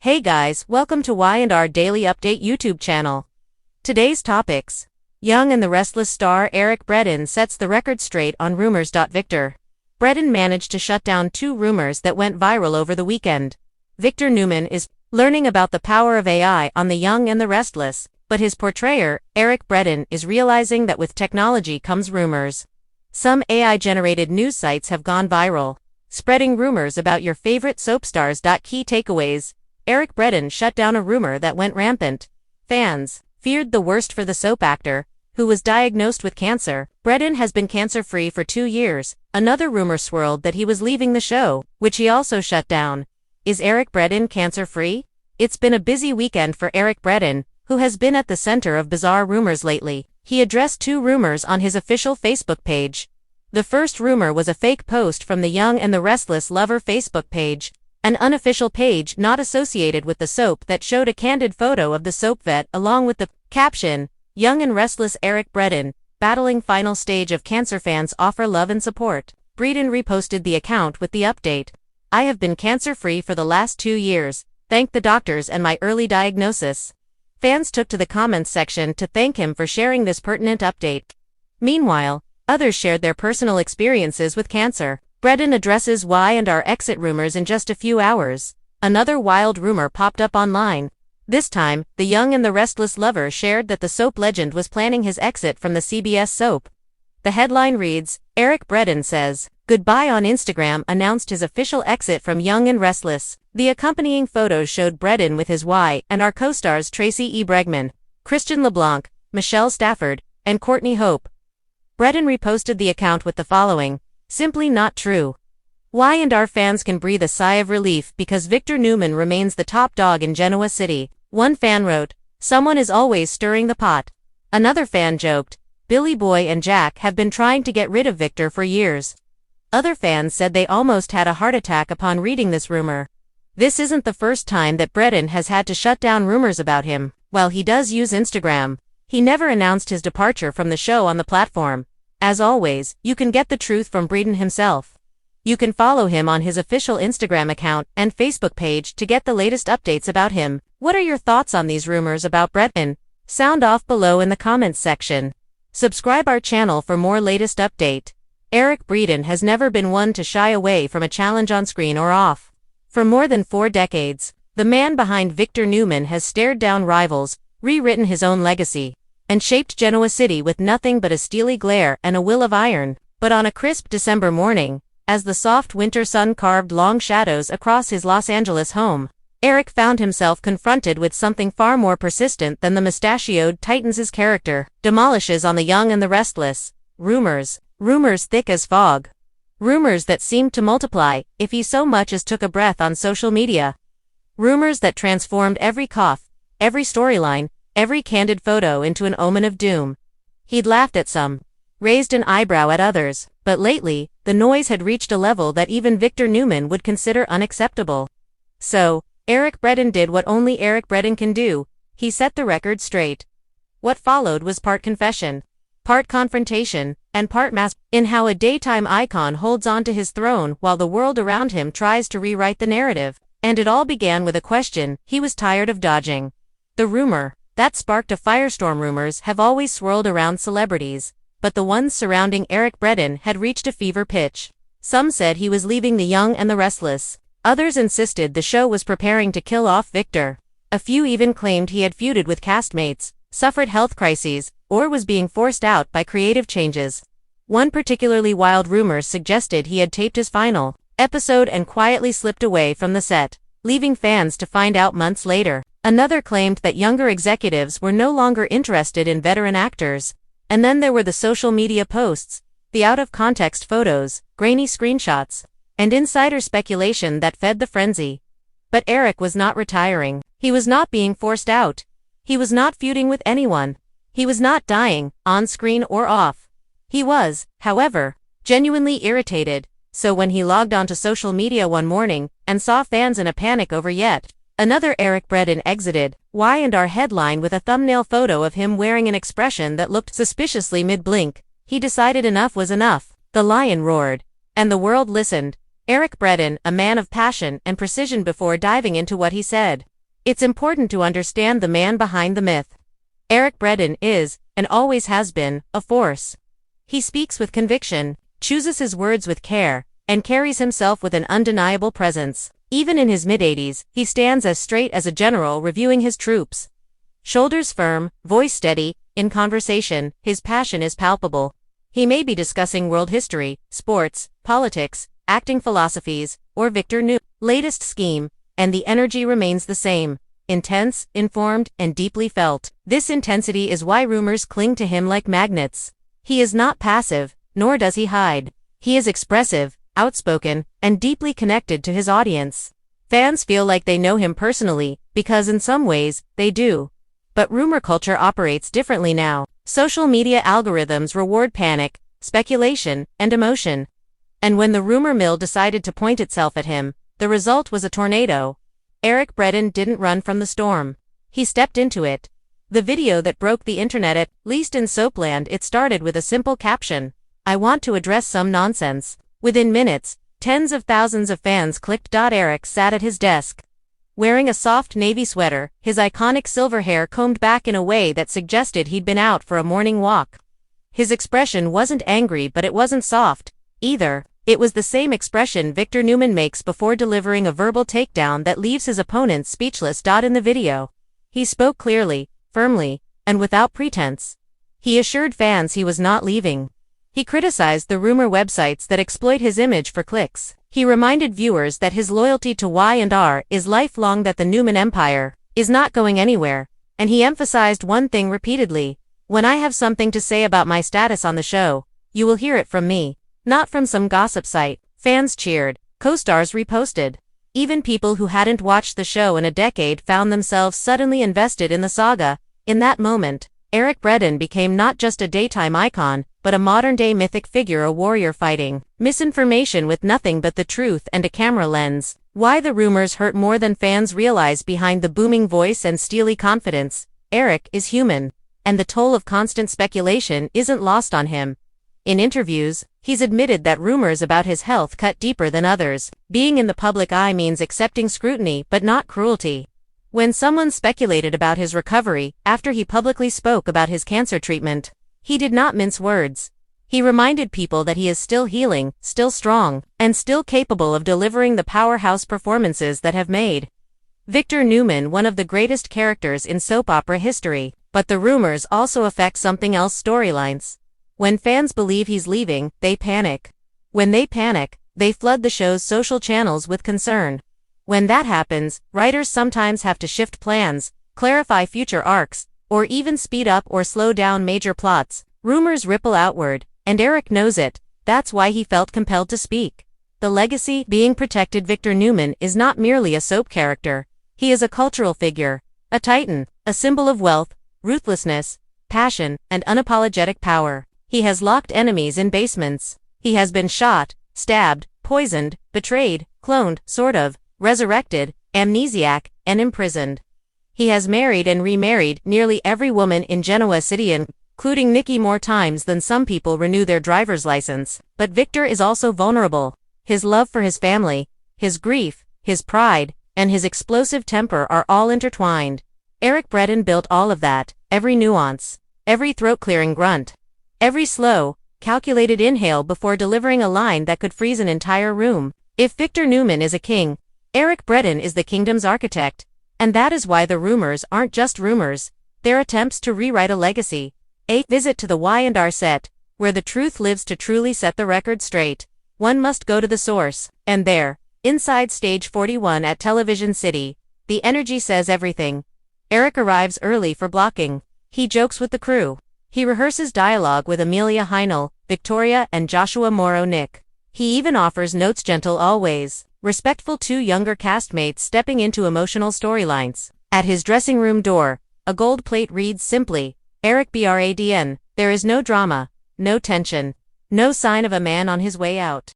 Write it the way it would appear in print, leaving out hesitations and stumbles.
Hey guys, welcome to Y&R Daily Update YouTube channel. Today's topics. Young and the Restless star Eric Bredin sets the record straight on rumors. Victor Bredin managed to shut down two rumors that went viral over the weekend. Victor Newman is learning about the power of AI on The Young and the Restless, but his portrayer, Eric Bredin, is realizing that with technology comes rumors. Some AI-generated news sites have gone viral, spreading rumors about your favorite soap stars. Key takeaways. Eric Bredin shut down a rumor that went rampant. Fans feared the worst for the soap actor, who was diagnosed with cancer. Bredin has been cancer-free for 2 years. Another rumor swirled that he was leaving the show, which he also shut down. Is Eric Bredin cancer-free? It's been a busy weekend for Eric Bredin, who has been at the center of bizarre rumors lately. He addressed two rumors on his official Facebook page. The first rumor was a fake post from the Young and the Restless lover Facebook page, an unofficial page not associated with the soap that showed a candid photo of the soap vet along with the caption, "Young and Restless Eric Bredin, battling final stage of cancer, fans offer love and support." Bredin reposted the account with the update. "I have been cancer-free for the last 2 years, thank the doctors and my early diagnosis." Fans took to the comments section to thank him for sharing this pertinent update. Meanwhile, others shared their personal experiences with cancer. Bredin addresses Y&R exit rumors in just a few hours. Another wild rumor popped up online. This time, the Young and the Restless lover shared that the soap legend was planning his exit from the CBS soap. The headline reads, "Eric Bredin says goodbye on Instagram, announced his official exit from Young and Restless." The accompanying photos showed Bredin with his Y&R co-stars Tracy E. Bregman, Christian LeBlanc, Michelle Stafford, and Courtney Hope. Bredin reposted the account with the following, "Simply not true. Y&R fans can breathe a sigh of relief because Victor Newman remains the top dog in Genoa City." One fan wrote, "Someone is always stirring the pot." Another fan joked, "Billy Boy and Jack have been trying to get rid of Victor for years." Other fans said they almost had a heart attack upon reading this rumor. This isn't the first time that Bredin has had to shut down rumors about him. While he does use Instagram, he never announced his departure from the show on the platform. As always, you can get the truth from Bredin himself. You can follow him on his official Instagram account and Facebook page to get the latest updates about him. What are your thoughts on these rumors about Bredin? Sound off below in the comments section. Subscribe our channel for more latest update. Eric Bredin has never been one to shy away from a challenge on screen or off. For more than 4 decades, the man behind Victor Newman has stared down rivals, rewritten his own legacy, and shaped Genoa City with nothing but a steely glare and a will of iron. But on a crisp December morning, as the soft winter sun carved long shadows across his Los Angeles home, Eric found himself confronted with something far more persistent than the mustachioed Titan's character demolishes on The Young and the Restless. Rumors thick as fog. Rumors that seemed to multiply if he so much as took a breath on social media. Rumors that transformed every cough, every storyline, every candid photo into an omen of doom. He'd laughed at some, raised an eyebrow at others, but lately, the noise had reached a level that even Victor Newman would consider unacceptable. So, Eric Bredin did what only Eric Bredin can do. He set the record straight. What followed was part confession, part confrontation, and part mask in how a daytime icon holds on to his throne while the world around him tries to rewrite the narrative. And it all began with a question he was tired of dodging. The rumor that sparked a firestorm. Rumors have always swirled around celebrities, but the ones surrounding Eric Bredin had reached a fever pitch. Some said he was leaving The Young and the Restless. Others insisted the show was preparing to kill off Victor. A few even claimed he had feuded with castmates, suffered health crises, or was being forced out by creative changes. One particularly wild rumor suggested he had taped his final episode and quietly slipped away from the set, leaving fans to find out months later. Another claimed that younger executives were no longer interested in veteran actors. And then there were the social media posts, the out-of-context photos, grainy screenshots, and insider speculation that fed the frenzy. But Eric was not retiring. He was not being forced out. He was not feuding with anyone. He was not dying, on screen or off. He was, however, genuinely irritated. So when he logged onto social media one morning and saw fans in a panic over yet another Eric Bredin exited Y&R headline with a thumbnail photo of him wearing an expression that looked suspiciously mid-blink, he decided enough was enough. The lion roared, and the world listened. Eric Bredin, a man of passion and precision, before diving into what he said. It's important to understand the man behind the myth. Eric Bredin is, and always has been, a force. He speaks with conviction, chooses his words with care, and carries himself with an undeniable presence. Even in his mid-80s, he stands as straight as a general reviewing his troops. Shoulders firm, voice steady, in conversation, his passion is palpable. He may be discussing world history, sports, politics, acting philosophies, or Victor Newman's latest scheme, and the energy remains the same. Intense, informed, and deeply felt. This intensity is why rumors cling to him like magnets. He is not passive, nor does he hide. He is expressive, outspoken, and deeply connected to his audience. Fans feel like they know him personally, because in some ways, they do. But rumor culture operates differently now. Social media algorithms reward panic, speculation, and emotion. And when the rumor mill decided to point itself at him, the result was a tornado. Eric Bredin didn't run from the storm. He stepped into it. The video that broke the internet, at least in Soapland, it started with a simple caption: "I want to address some nonsense." Within minutes, tens of thousands of fans clicked. Eric sat at his desk, wearing a soft navy sweater, his iconic silver hair combed back in a way that suggested he'd been out for a morning walk. His expression wasn't angry, but it wasn't soft, either. It was the same expression Victor Newman makes before delivering a verbal takedown that leaves his opponents speechless. In the video, he spoke clearly, firmly, and without pretense. He assured fans he was not leaving. He criticized the rumor websites that exploit his image for clicks. He reminded viewers that his loyalty to Y&R is lifelong, that the Newman empire is not going anywhere, and he emphasized one thing repeatedly: "When I have something to say about my status on the show, you will hear it from me, not from some gossip site." Fans cheered, co-stars reposted. Even people who hadn't watched the show in a decade found themselves suddenly invested in the saga. In that moment, Eric Bredin became not just a daytime icon, but a modern-day mythic figure, a warrior fighting misinformation with nothing but the truth and a camera lens. Why the rumors hurt more than fans realize. Behind the booming voice and steely confidence, Eric is human, and the toll of constant speculation isn't lost on him. In interviews, he's admitted that rumors about his health cut deeper than others. Being in the public eye means accepting scrutiny, but not cruelty. When someone speculated about his recovery after he publicly spoke about his cancer treatment, he did not mince words. He reminded people that he is still healing, still strong, and still capable of delivering the powerhouse performances that have made Victor Newman one of the greatest characters in soap opera history. But the rumors also affect something else: storylines. When fans believe he's leaving, they panic. When they panic, they flood the show's social channels with concern. When that happens, writers sometimes have to shift plans, clarify future arcs, or even speed up or slow down major plots. Rumors ripple outward, and Eric knows it. That's why he felt compelled to speak. The legacy being protected. Victor Newman is not merely a soap character. He is a cultural figure, a titan, a symbol of wealth, ruthlessness, passion, and unapologetic power. He has locked enemies in basements. He has been shot, stabbed, poisoned, betrayed, cloned, sort of, resurrected, amnesiac, and imprisoned. He has married and remarried nearly every woman in Genoa City, including Nikki, more times than some people renew their driver's license. But Victor is also vulnerable. His love for his family, his grief, his pride, and his explosive temper are all intertwined. Eric Bredin built all of that, every nuance, every throat-clearing grunt, every slow, calculated inhale before delivering a line that could freeze an entire room. If Victor Newman is a king, Eric Bredin is the kingdom's architect. And that is why the rumors aren't just rumors, they're attempts to rewrite a legacy. A visit to the Y&R set, where the truth lives. To truly set the record straight, one must go to the source. And there, inside stage 41 at Television City, the energy says everything. Eric arrives early for blocking. He jokes with the crew. He rehearses dialogue with Amelia Heinel, Victoria, and Joshua Morrow Nick. He even offers notes, gentle always, respectful to younger castmates stepping into emotional storylines. At his dressing room door, a gold plate reads simply, "Eric Bradin." There is no drama, no tension, no sign of a man on his way out.